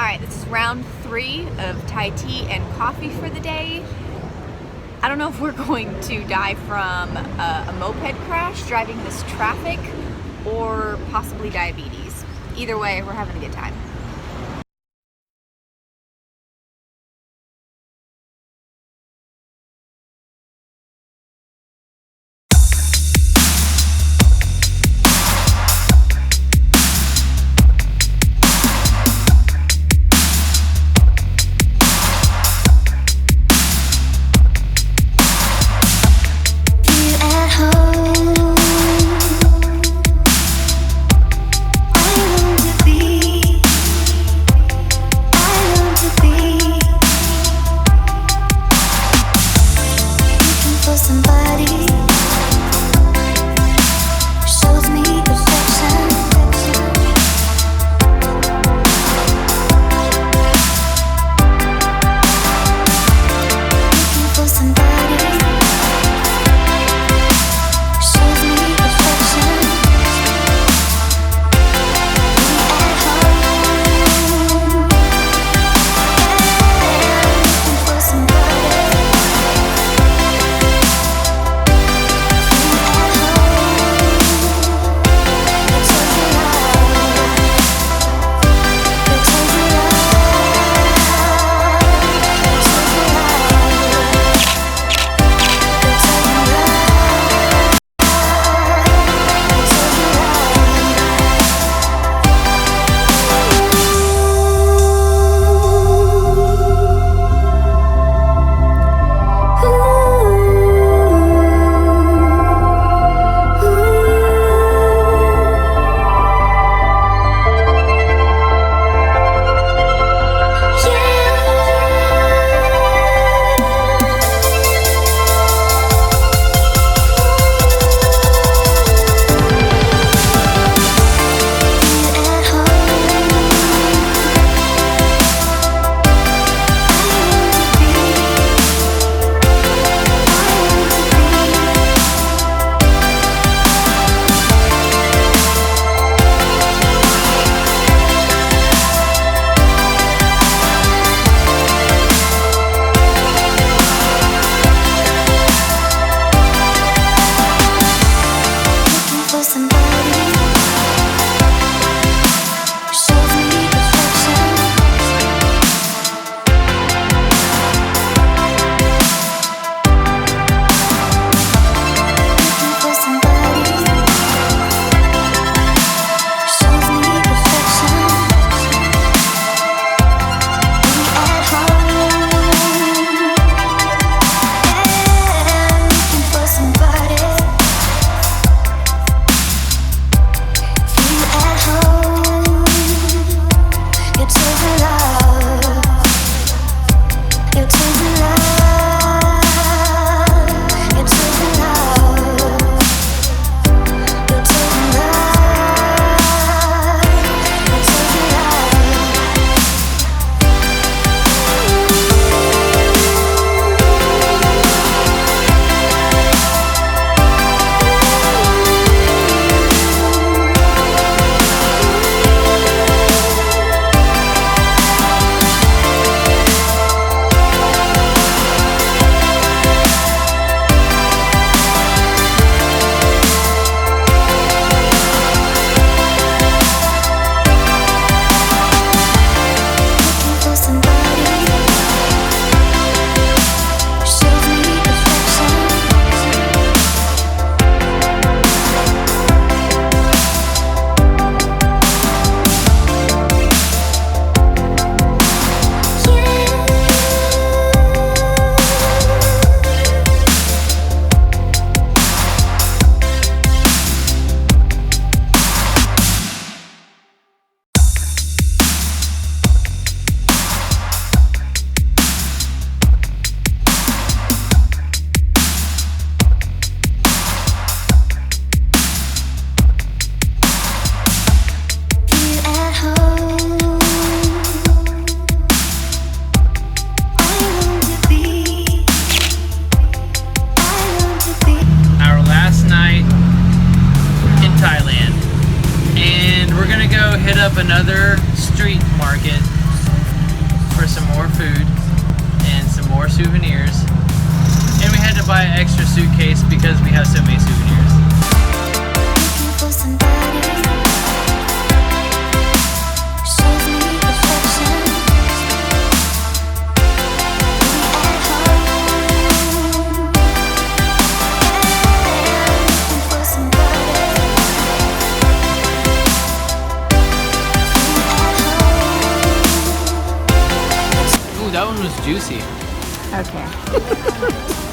Alright, this is round 3 of Thai tea and coffee for the day. I don't know if we're going to die from a moped crash driving this traffic or possibly diabetes. Either way, we're having a good time. Thailand, and we're gonna go hit up another street market souvenirs. And we had to buy an extra suitcase because we have so many souvenirs. Ooh, that one was juicy. Okay.